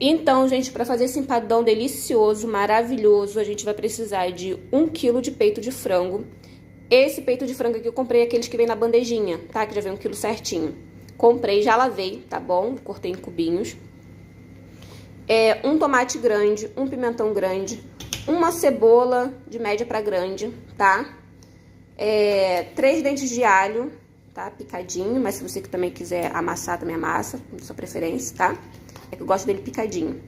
Então, gente, para fazer esse empadão delicioso, maravilhoso, a gente vai precisar de 1 kg de peito de frango. Esse peito de frango aqui eu comprei aqueles que vem na bandejinha, tá? Que já vem 1 kg certinho. Comprei, já lavei, tá bom? Cortei em cubinhos. Um tomate grande, um pimentão grande, uma cebola de média para grande, tá? 3 dentes de alho, tá? Picadinho, mas se você também quiser amassar, também amassa, de sua preferência, tá? É que eu gosto dele picadinho.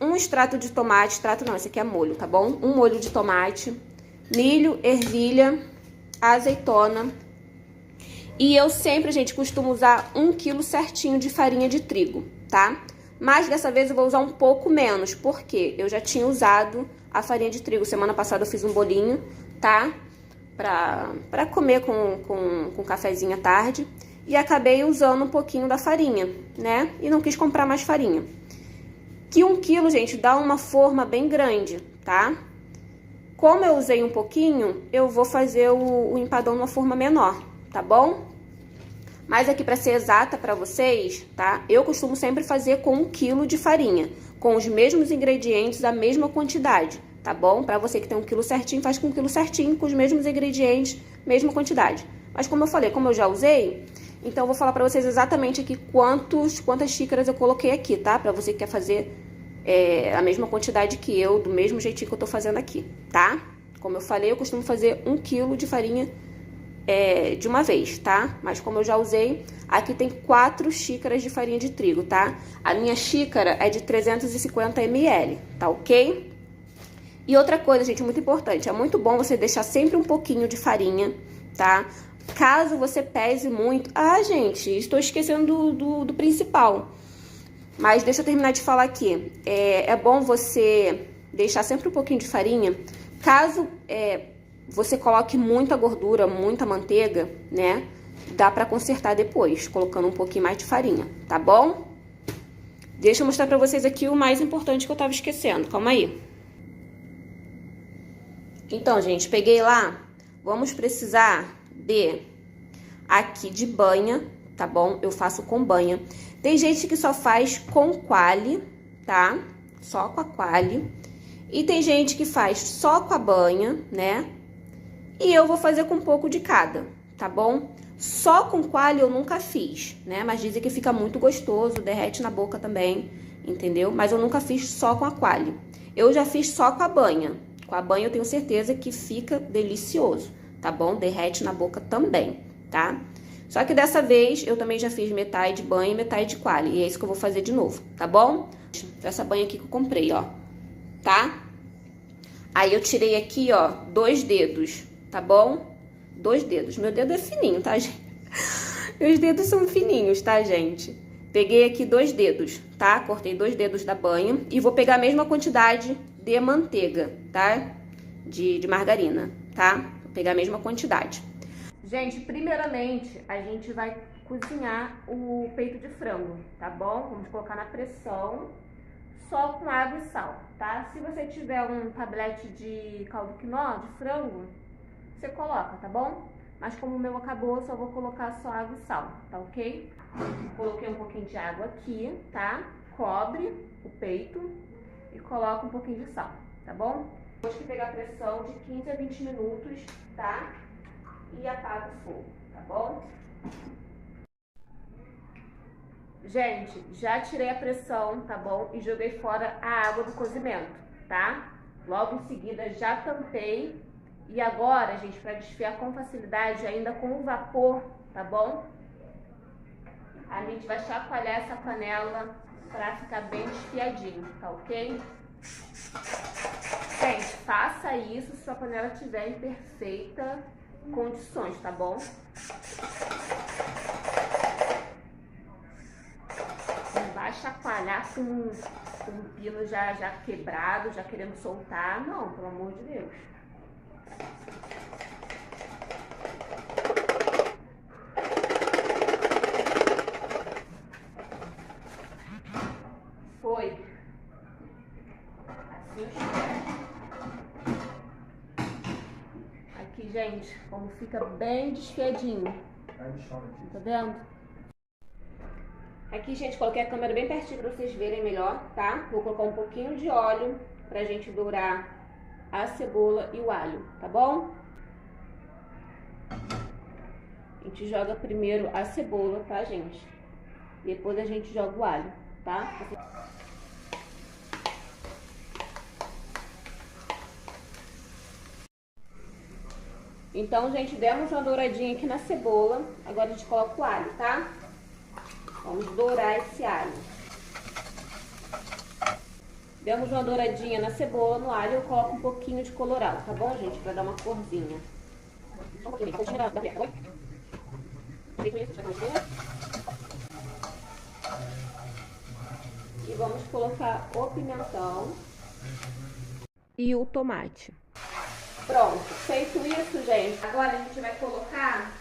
Um extrato de tomate, extrato não, esse aqui é molho, tá bom? Um molho de tomate, milho, ervilha, azeitona. E eu sempre, gente, costumo usar 1 kg certinho de farinha de trigo, tá? Mas dessa vez eu vou usar um pouco menos, porque eu já tinha usado a farinha de trigo. Semana passada eu fiz um bolinho, tá? Pra comer com cafezinho à tarde. E acabei usando um pouquinho da farinha, né? E não quis comprar mais farinha. Que 1 kg, gente, dá uma forma bem grande, tá? Como eu usei um pouquinho, eu vou fazer o empadão numa forma menor, tá bom? Mas aqui, pra ser exata pra vocês, tá? Eu costumo sempre fazer com 1 kg de farinha, com os mesmos ingredientes, a mesma quantidade, tá bom? Pra você que tem 1 kg certinho, faz com 1 kg certinho, com os mesmos ingredientes, mesma quantidade. Mas como eu falei, como eu já usei, então eu vou falar pra vocês exatamente aqui quantas xícaras eu coloquei aqui, tá? Pra você que quer fazer a mesma quantidade que eu, do mesmo jeitinho que eu tô fazendo aqui, tá? Como eu falei, eu costumo fazer 1 kg de farinha de uma vez, tá? Mas como eu já usei, aqui tem 4 xícaras de farinha de trigo, tá? A minha xícara é de 350 ml, tá ok? E outra coisa, gente, muito importante, é muito bom você deixar sempre um pouquinho de farinha, tá? Caso você pese muito... Ah, gente, estou esquecendo do principal. Mas deixa eu terminar de falar aqui. É bom você deixar sempre um pouquinho de farinha. Caso você coloque muita gordura, muita manteiga, né? Dá pra consertar depois, colocando um pouquinho mais de farinha, tá bom? Deixa eu mostrar pra vocês aqui o mais importante que eu tava esquecendo. Calma aí. Então, gente, peguei lá. Vamos precisar aqui de banha, tá bom? Eu faço com banha. Tem gente que só faz com quali, tá? Só com a quali. E tem gente que faz só com a banha, né? E eu vou fazer com um pouco de cada, tá bom? Só com quali eu nunca fiz, né? Mas dizem que fica muito gostoso, derrete na boca também, entendeu? Mas eu nunca fiz só com a quali. Eu já fiz só com a banha. Com a banha eu tenho certeza que fica delicioso, tá bom? Derrete na boca também, tá? Só que dessa vez eu também já fiz metade de banha e metade de quali. E é isso que eu vou fazer de novo, tá bom? Essa banha aqui que eu comprei, ó, tá? Aí eu tirei aqui, ó, 2 dedos, tá bom? 2 dedos. Meu dedo é fininho, tá, gente? Meus dedos são fininhos, tá, gente? Peguei aqui 2 dedos, tá? Cortei 2 dedos da banha e vou pegar a mesma quantidade de manteiga, tá? De margarina, tá? Vou pegar a mesma quantidade. Gente, primeiramente, a gente vai cozinhar o peito de frango, tá bom? Vamos colocar na pressão, só com água e sal, tá? Se você tiver um tablete de caldo quinó, de frango, você coloca, tá bom? Mas como o meu acabou, eu só vou colocar só água e sal, tá ok? Coloquei um pouquinho de água aqui, tá? Cobre o peito e coloca um pouquinho de sal, tá bom? Depois que pegar a pressão de 15 a 20 minutos, tá? E apaga o fogo, tá bom? Gente, já tirei a pressão, tá bom? E joguei fora a água do cozimento, tá? Logo em seguida já tampei. E agora, gente, pra desfiar com facilidade, ainda com o vapor, tá bom? A gente vai chacoalhar essa panela pra ficar bem desfiadinho, tá ok? Gente, faça isso se sua panela estiver em perfeita condições, tá bom? Não vai chacoalhar com o pino já quebrado, já querendo soltar. Não, pelo amor de Deus. Foi. Assim aqui, gente, como fica bem desfiadinho. Tá vendo? Aqui, gente, coloquei a câmera bem pertinho pra vocês verem melhor, tá? Vou colocar um pouquinho de óleo pra gente dourar a cebola e o alho, tá bom? A gente joga primeiro a cebola, tá, gente? Depois a gente joga o alho, tá? Então, gente, demos uma douradinha aqui na cebola. Agora a gente coloca o alho, tá? Vamos dourar esse alho. Demos uma douradinha na cebola, no alho, eu coloco um pouquinho de colorau, tá bom, gente? Pra dar uma corzinha. Um pouquinho, e vamos colocar o pimentão e o tomate. Pronto, feito isso, gente, agora a gente vai colocar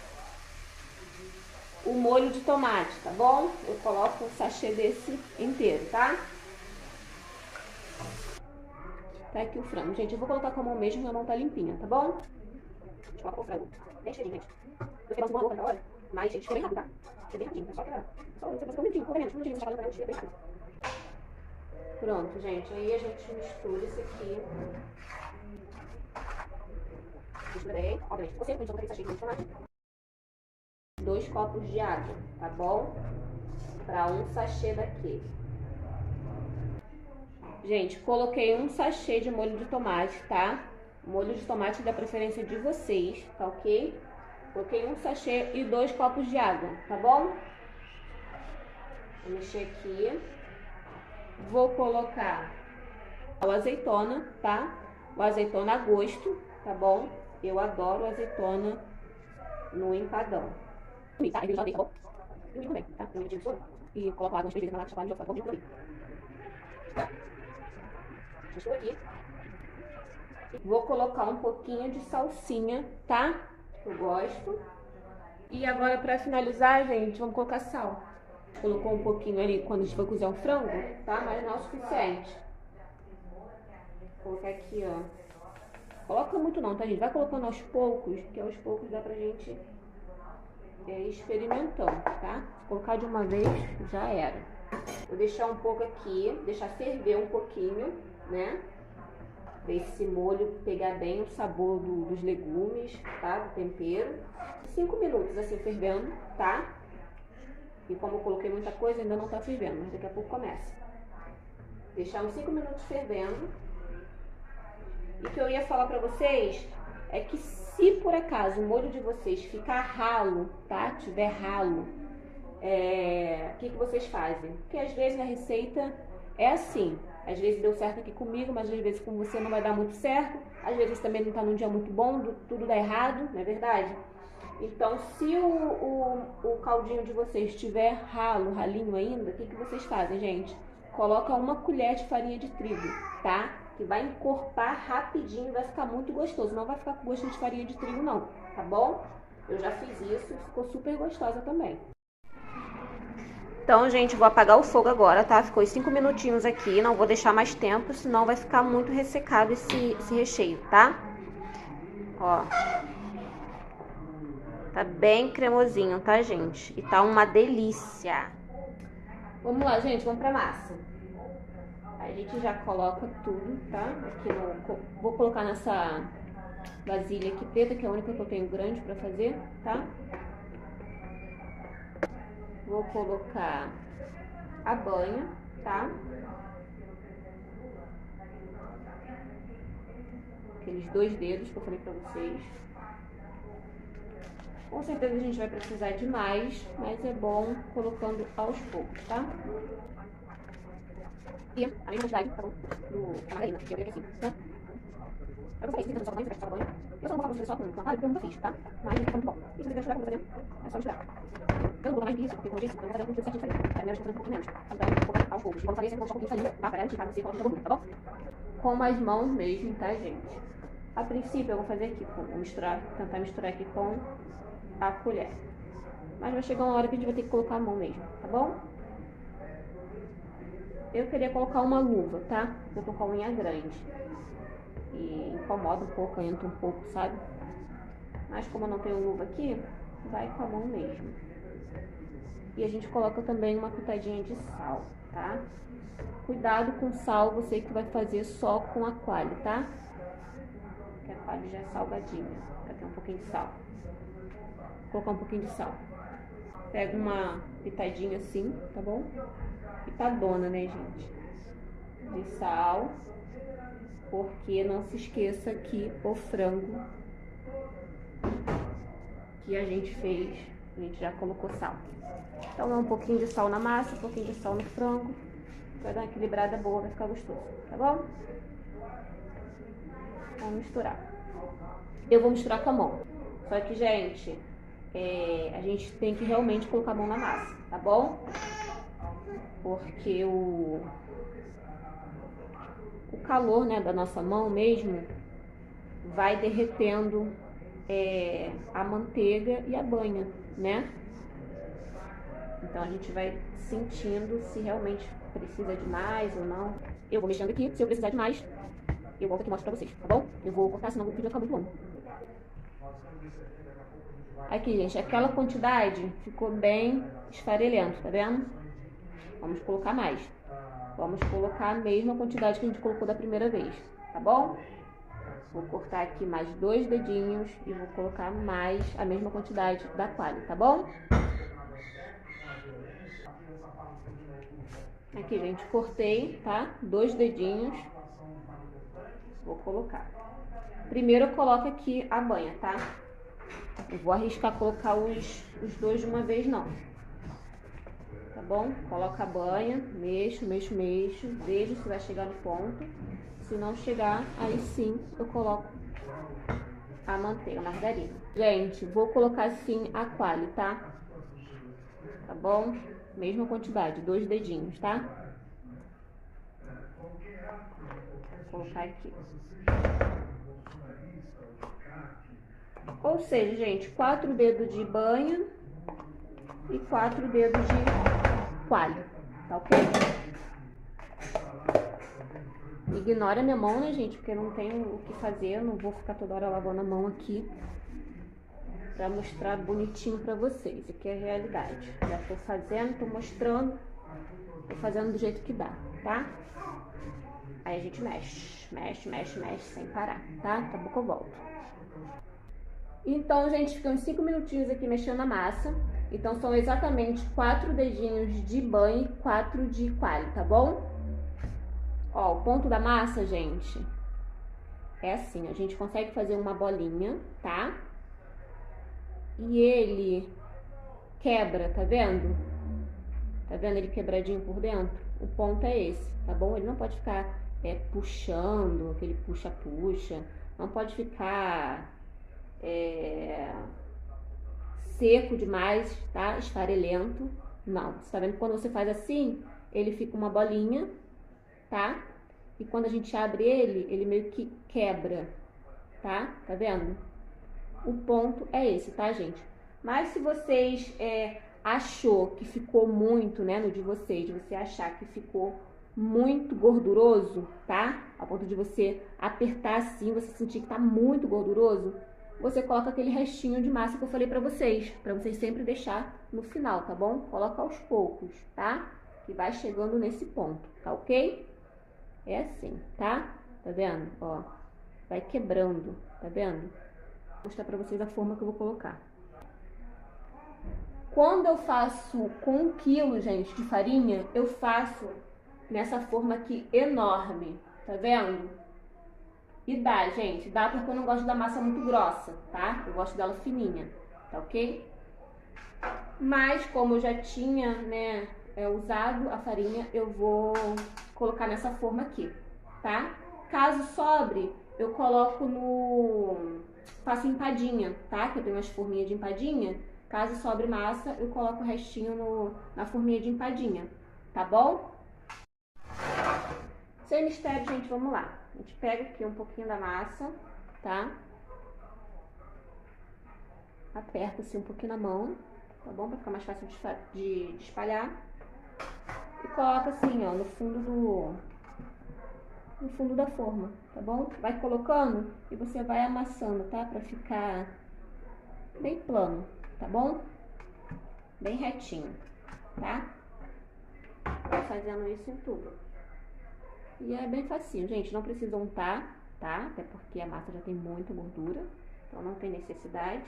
o molho de tomate, tá bom? Eu coloco um sachê desse inteiro, tá? Tá aqui o frango. Gente, eu vou colocar com a mão mesmo, minha mão tá limpinha, tá bom? A gente coloca o frango bem cheirinho, gente. Eu quero uma louca na hora, mas, gente, ficou bem rápido, tá? Ficou bem rapidinho, é só que só um minutinho, um minutinho, deixa eu falar bem rápido. Pronto, gente, aí a gente mistura isso aqui. Misturei, ó, gente, você pode colocar esse sachê de tomate. 2 copos de água, tá bom? Para um sachê daquele. Gente, coloquei um sachê de molho de tomate, tá? Molho de tomate da preferência de vocês, tá ok? Coloquei um sachê e 2 copos de água, tá bom? Vou mexer aqui. Vou colocar o azeitona, tá? O azeitona a gosto, tá bom? Eu adoro azeitona no empadão. Tá? Eu já dei, tá bom? Eu também, tá? Eu meti no e coloco água, umas 3 vezes na lata, chacoalho e já fica bom. Mistura aqui. Vou colocar um pouquinho de salsinha, tá? Eu gosto. E agora, pra finalizar, gente, vamos colocar sal. Colocou um pouquinho ali quando a gente for cozer o frango, tá? Mas não é o suficiente. Vou colocar aqui, ó. Coloca muito não, tá, gente? Vai colocando aos poucos, que aos poucos dá pra gente ir experimentando, tá? Se colocar de uma vez, já era. Vou deixar um pouco aqui, deixar ferver um pouquinho, né? Pra esse molho pegar bem o sabor dos legumes, tá? Do tempero. 5 minutos assim fervendo, tá? E como eu coloquei muita coisa, ainda não tá fervendo, mas daqui a pouco começa. Deixar uns 5 minutos fervendo. E o que eu ia falar pra vocês é que se por acaso o molho de vocês ficar ralo, tá? Tiver ralo, o que vocês fazem? Porque às vezes a receita é assim. Às vezes deu certo aqui comigo, mas às vezes com você não vai dar muito certo. Às vezes também não tá num dia muito bom, tudo dá errado, não é verdade? Então, se o caldinho de vocês estiver ralinho ainda, o que vocês fazem, gente? Coloca uma colher de farinha de trigo, tá? Que vai encorpar rapidinho, vai ficar muito gostoso. Não vai ficar com gosto de farinha de trigo não, tá bom? Eu já fiz isso, ficou super gostosa também. Então, gente, vou apagar o fogo agora, tá? Ficou 5 minutinhos aqui, não vou deixar mais tempo, senão vai ficar muito ressecado esse recheio, tá? Ó. Tá bem cremosinho, tá, gente? E tá uma delícia. Vamos lá, gente, vamos pra massa. A gente já coloca tudo, tá? Aqui vou colocar nessa vasilha aqui preta, que é a única que eu tenho grande pra fazer, tá? Vou colocar a banha, tá? Aqueles 2 dedos que eu falei pra vocês. Com certeza a gente vai precisar de mais, mas é bom colocando aos poucos, tá? E a mesma quantidade, tá bom? Da margarina, que eu vejo aqui, tá? Pra vocês, tentando só banho, você vai banho. Eu só não vou fazer só com alho, porque eu nunca fiz, tá? Mas fica muito bom. E se você quer misturar, como eu vou fazer, é só misturar. Eu não vou mais disso, porque como eu disse, eu vou fazer um pouquinho certinho de farinha. Primeiro, eu vou fazer um pouquinho menos. Então, eu vou colocar aos poucos. E quando fazer, você coloca um pouquinho de farinha, tá? Pra garantir, pra você colocar gordura, tá bom? Com as mãos mesmo, tá, gente? A princípio, eu vou fazer aqui, vou tentar misturar aqui com a colher. Mas vai chegar uma hora que a gente vai ter que colocar a mão mesmo, tá bom? Eu queria colocar uma luva, tá? Eu tô com a unha grande. E incomoda um pouco, entra um pouco, sabe? Mas como eu não tenho luva aqui, vai com a mão mesmo. E a gente coloca também uma pitadinha de sal, tá? Cuidado com sal, você que vai fazer só com a coalho, tá? Porque a coalho já é salgadinha, vai ter um pouquinho de sal. Vou colocar um pouquinho de sal. Pega uma pitadinha assim, tá bom? Pitadona, né, gente? De sal, porque não se esqueça que o frango que a gente fez, a gente já colocou sal. Então é um pouquinho de sal na massa, um pouquinho de sal no frango. Vai dar uma equilibrada boa, vai ficar gostoso, tá bom? Vamos misturar. Eu vou misturar com a mão. Só que, gente, a gente tem que realmente colocar a mão na massa, tá bom? Porque o calor, né, da nossa mão mesmo vai derretendo a manteiga e a banha, né? Então a gente vai sentindo se realmente precisa de mais ou não. Eu vou mexendo aqui, se eu precisar de mais, eu volto aqui e mostro pra vocês, tá bom? Eu vou cortar, senão o vídeo vai ficar muito longo. Aqui, gente, aquela quantidade ficou bem esfarelento, tá vendo? Vamos colocar mais. Vamos colocar a mesma quantidade que a gente colocou da primeira vez, tá bom? Vou cortar aqui mais 2 dedinhos e vou colocar mais a mesma quantidade da coalho, tá bom? Aqui, gente, cortei, tá? 2 dedinhos. Vou colocar. Primeiro eu coloco aqui a banha, tá? Não vou arriscar colocar os dois de uma vez, não. Tá bom? Coloca a banha, mexo, mexo, mexo. Vejo se vai chegar no ponto. Se não chegar, aí sim eu coloco a manteiga, a margarina. Gente, vou colocar assim a coalho, tá? Tá bom? Mesma quantidade, 2 dedinhos, tá? Vou colocar aqui. Ou seja, gente, 4 dedos de banha e 4 dedos de coalho, tá ok? Ignora a minha mão, né, gente? Porque eu não tenho o que fazer, eu não vou ficar toda hora lavando a mão aqui pra mostrar bonitinho pra vocês. Aqui é a realidade. Já tô fazendo, tô mostrando, tô fazendo do jeito que dá, tá? Aí a gente mexe, mexe, mexe, mexe sem parar, tá? Daqui a pouco eu volto. Então, gente, ficam uns 5 minutinhos aqui mexendo na massa. Então, são exatamente 4 dedinhos de banha e 4 de coalho, tá bom? Ó, o ponto da massa, gente, é assim. A gente consegue fazer uma bolinha, tá? E ele quebra, tá vendo? Tá vendo ele quebradinho por dentro? O ponto é esse, tá bom? Ele não pode ficar puxando, aquele puxa-puxa. Não pode ficar seco demais, tá? Esfarelento. Não. Você tá vendo que quando você faz assim, ele fica uma bolinha, tá? E quando a gente abre ele, ele meio que quebra, tá? Tá vendo? O ponto é esse, tá, gente? Mas se vocês achou que ficou muito, né, no de vocês, de você achar que ficou muito gorduroso, tá? A ponto de você apertar assim, você sentir que tá muito gorduroso, você coloca aquele restinho de massa que eu falei pra vocês sempre deixar no final, tá bom? Coloca aos poucos, tá? Que vai chegando nesse ponto, tá ok? É assim, tá? Tá vendo? Ó, vai quebrando, tá vendo? Vou mostrar pra vocês a forma que eu vou colocar. Quando eu faço com 1 quilo, gente, de farinha, eu faço nessa forma aqui enorme, tá vendo? E dá, gente, dá porque eu não gosto da massa muito grossa, tá? Eu gosto dela fininha, tá ok? Mas como eu já tinha, né, usado a farinha, eu vou colocar nessa forma aqui, tá? Caso sobre, eu coloco faço empadinha, tá? Que eu tenho umas forminhas de empadinha. Caso sobre massa, eu coloco o restinho na forminha de empadinha, tá bom? Sem mistério, gente, vamos lá. A gente pega aqui um pouquinho da massa, tá? Aperta assim um pouquinho na mão, tá bom? Pra ficar mais fácil de espalhar. E coloca assim, ó, no fundo da forma, tá bom? Vai colocando e você vai amassando, tá? Pra ficar bem plano, tá bom? Bem retinho. tá? Vai fazendo isso em tudo. E é bem facinho, gente, não precisa untar, tá? Até porque a massa já tem muita gordura, então não tem necessidade.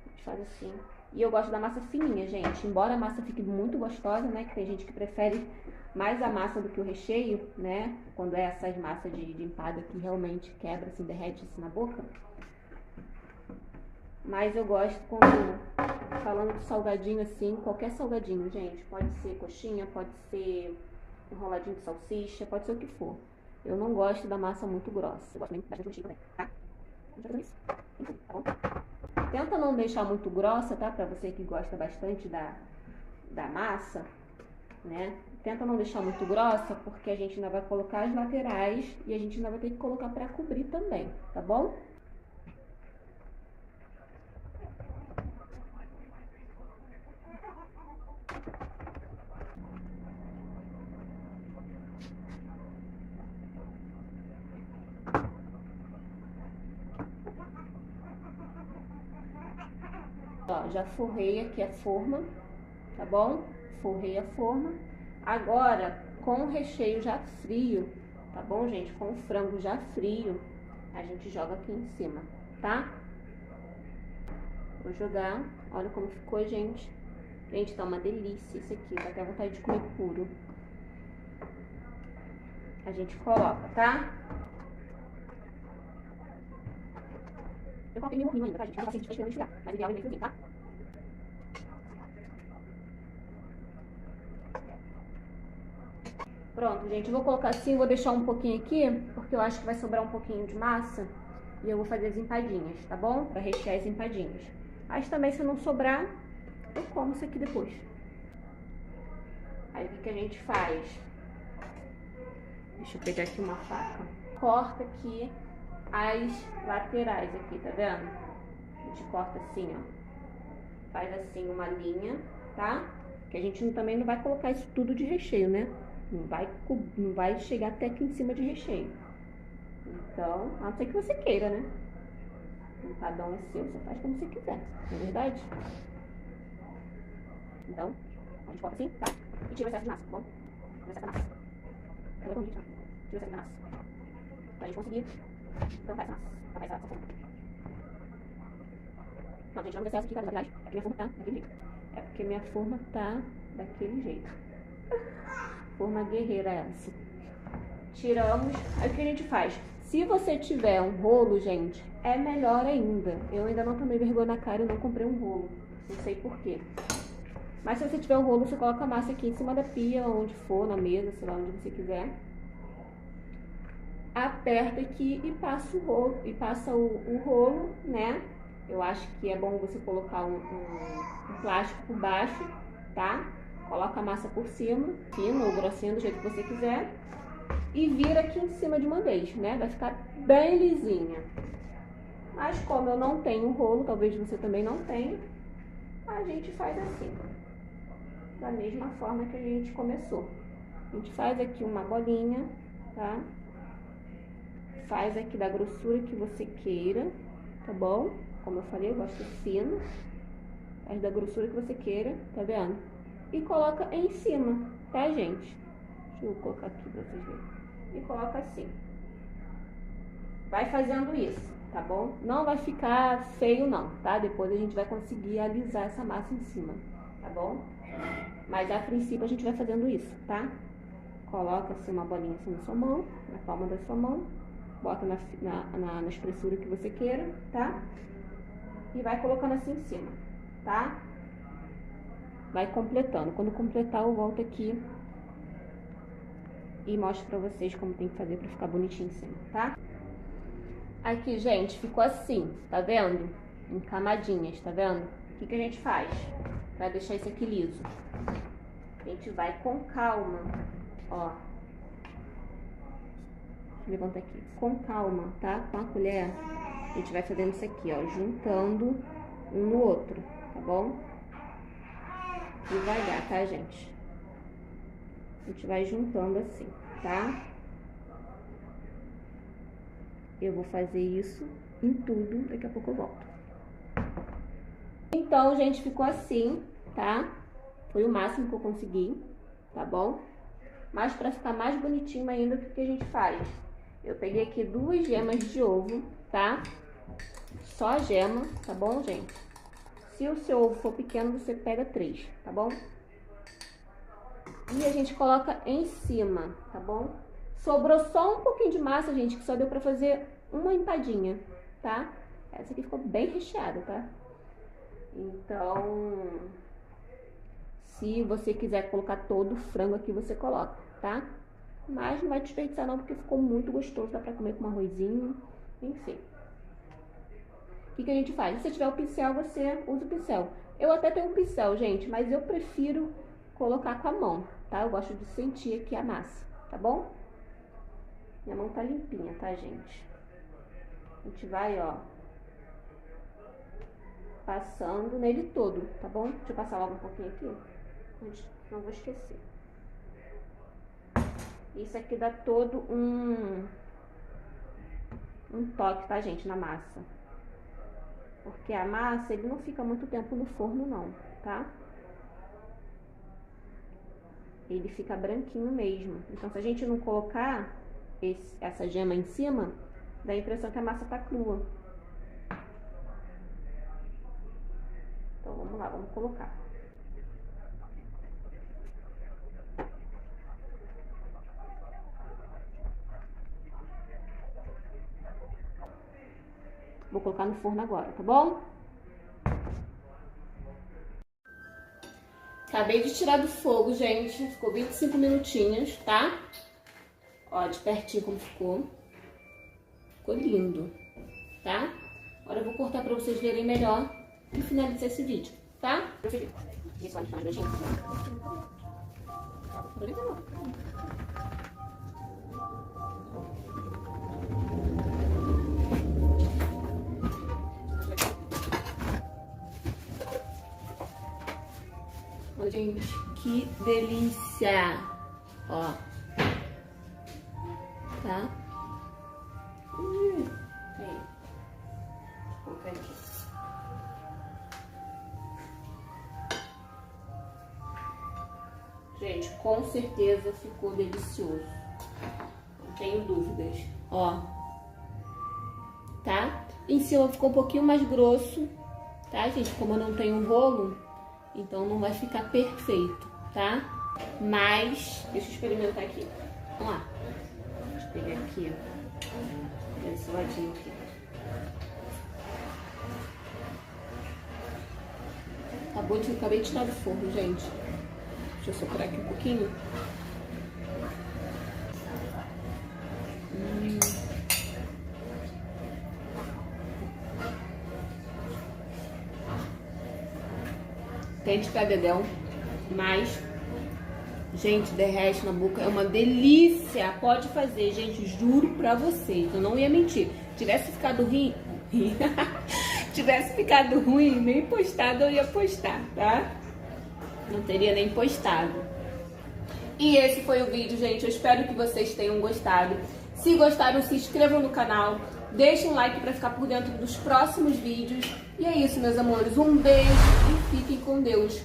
A gente faz assim. E eu gosto da massa fininha, gente. Embora a massa fique muito gostosa, né? Que tem gente que prefere mais a massa do que o recheio, né? Quando é essas massas de empada que realmente quebra, assim, derrete assim na boca. Mas eu gosto quando, falando de salgadinho assim, qualquer salgadinho, gente. Pode ser coxinha, pode ser enroladinho de salsicha, pode ser o que for. Eu não gosto da massa muito grossa. Eu gosto bem da recheio também, tá? Vamos fazer isso. Então, tá bom? Tenta não deixar muito grossa, tá? Pra você que gosta bastante da massa, né? Tenta não deixar muito grossa, porque a gente ainda vai colocar as laterais e a gente ainda vai ter que colocar pra cobrir também, tá bom? Ó, já forrei aqui a forma, tá bom? Forrei a forma. Agora, com o recheio já frio, tá bom, gente? Com o frango já frio, a gente joga aqui em cima, tá? Vou jogar. Olha como ficou, gente. Gente, tá uma delícia isso aqui. Dá até vontade de comer puro. A gente coloca, tá? Eu coloquei meio morrinho ainda, tá, gente? Eu não faço isso pra mas o ideal é meio friozinho, tá? Pronto, gente, eu vou colocar assim, vou deixar um pouquinho aqui, porque eu acho que vai sobrar um pouquinho de massa e eu vou fazer as empadinhas, tá bom? Pra rechear as empadinhas. Mas também, se não sobrar, eu como isso aqui depois. Aí, o que a gente faz? Deixa eu pegar aqui uma faca. Corta aqui as laterais aqui, tá vendo? A gente corta assim, ó. Faz assim uma linha, tá? Que a gente também não vai colocar isso tudo de recheio, né? Não vai chegar até aqui em cima de recheio. Então, a não ser que você queira, né? O empadão é seu, você faz como você quiser, não é verdade? Então, a gente corta assim, tá? E tira o excesso de massa, tá bom? Tira o excesso da massa. Tira o excesso da massa. Pra gente conseguir. Então faz a massa. Faz essa forma. Não, gente, vamos excesso aqui, tá? Atrás. É porque minha forma tá daquele jeito. É porque minha forma tá daquele jeito. Forma guerreira essa. Tiramos. Aí o que a gente faz? Se você tiver um rolo, gente, é melhor ainda. Eu ainda não tomei vergonha na cara e não comprei um rolo. Não sei porquê. Mas se você tiver um rolo, você coloca a massa aqui em cima da pia, onde for, na mesa, sei lá, onde você quiser. Aperta aqui e passa o rolo, né? Eu acho que é bom você colocar um plástico por baixo, tá? Coloca a massa por cima, fina ou grossinha, do jeito que você quiser. E vira aqui em cima de uma vez, né? Vai ficar bem lisinha. Mas como eu não tenho rolo, talvez você também não tenha, a gente faz assim. Da mesma forma que a gente começou. A gente faz aqui uma bolinha, tá? Faz aqui da grossura que você queira, tá bom? Como eu falei, eu gosto fino. Faz da grossura que você queira, tá vendo? E coloca em cima, tá, gente? Deixa eu colocar aqui pra vocês verem. E coloca assim. Vai fazendo isso, tá bom? Não vai ficar feio não, tá? Depois a gente vai conseguir alisar essa massa em cima, tá bom? Mas a princípio a gente vai fazendo isso, tá? Coloca assim uma bolinha assim na sua mão, na palma da sua mão. Bota na espessura que você queira, tá? E vai colocando assim em cima, tá? Vai completando. Quando completar, eu volto aqui e mostro pra vocês como tem que fazer pra ficar bonitinho em cima, tá? Aqui, gente, ficou assim, tá vendo? Em camadinhas, tá vendo? O que a gente faz pra deixar isso aqui liso? A gente vai com calma, ó. Levanta aqui, com calma, tá? Com a colher, a gente vai fazendo isso aqui, ó, juntando um no outro, tá bom? Devagar, tá, gente? A gente vai juntando assim, tá? Eu vou fazer isso em tudo, daqui a pouco eu volto. Então, gente, ficou assim, tá? Foi o máximo que eu consegui, tá bom? Mas pra ficar mais bonitinho ainda, o que a gente faz? Eu peguei aqui 2 gemas de ovo, tá? Só a gema, tá bom, gente? Se o seu ovo for pequeno, você pega 3, tá bom? E a gente coloca em cima, tá bom? Sobrou só um pouquinho de massa, gente, que só deu pra fazer uma empadinha, tá? Essa aqui ficou bem recheada, tá? Então, se você quiser colocar todo o frango aqui, você coloca, tá? Mas não vai desperdiçar não, porque ficou muito gostoso, dá pra comer com um arrozinho, enfim. O que a gente faz? Se você tiver o pincel, você usa o pincel. Eu até tenho um pincel, gente, mas eu prefiro colocar com a mão, tá? Eu gosto de sentir aqui a massa, tá bom? Minha mão tá limpinha, tá, gente? A gente vai, ó, passando nele todo, tá bom? Deixa eu passar logo um pouquinho aqui, não vou esquecer. Isso aqui dá todo um toque, tá, gente, na massa. Porque a massa, ele não fica muito tempo no forno, não, tá? Ele fica branquinho mesmo. Então, se a gente não colocar essa gema em cima, dá a impressão que a massa tá crua. Então, vamos lá, vamos colocar. Vou colocar no forno agora, tá bom? Acabei de tirar do fogo, gente. Ficou 25 minutinhos, tá? Ó, de pertinho como ficou. Ficou lindo, tá? Agora eu vou cortar pra vocês verem melhor e finalizar esse vídeo, tá? Isso vai ficar mais nojento. Gente, que delícia! Ó, tá? Aí. Vou colocar aqui. Gente, com certeza ficou delicioso. Não tenho dúvidas. Ó, tá? Em cima ficou um pouquinho mais grosso, tá, gente? Como eu não tenho rolo, então não vai ficar perfeito, tá? Mas, deixa eu experimentar aqui. Vamos lá. Deixa eu pegar aqui, ó. Esse ladinho aqui. Acabei de tirar do forno, gente. Deixa eu soprar aqui um pouquinho. Quente pra dedéu, mas, gente, derrete na boca, é uma delícia. Pode fazer, gente, juro pra vocês, eu não ia mentir. Tivesse ficado ruim, tivesse ficado ruim, nem postado eu ia postar, tá? Não teria nem postado. E esse foi o vídeo, gente. Eu espero que vocês tenham gostado. Se gostaram, se inscrevam no canal. Deixem um like pra ficar por dentro dos próximos vídeos. E é isso, meus amores. Um beijo e fiquem com Deus.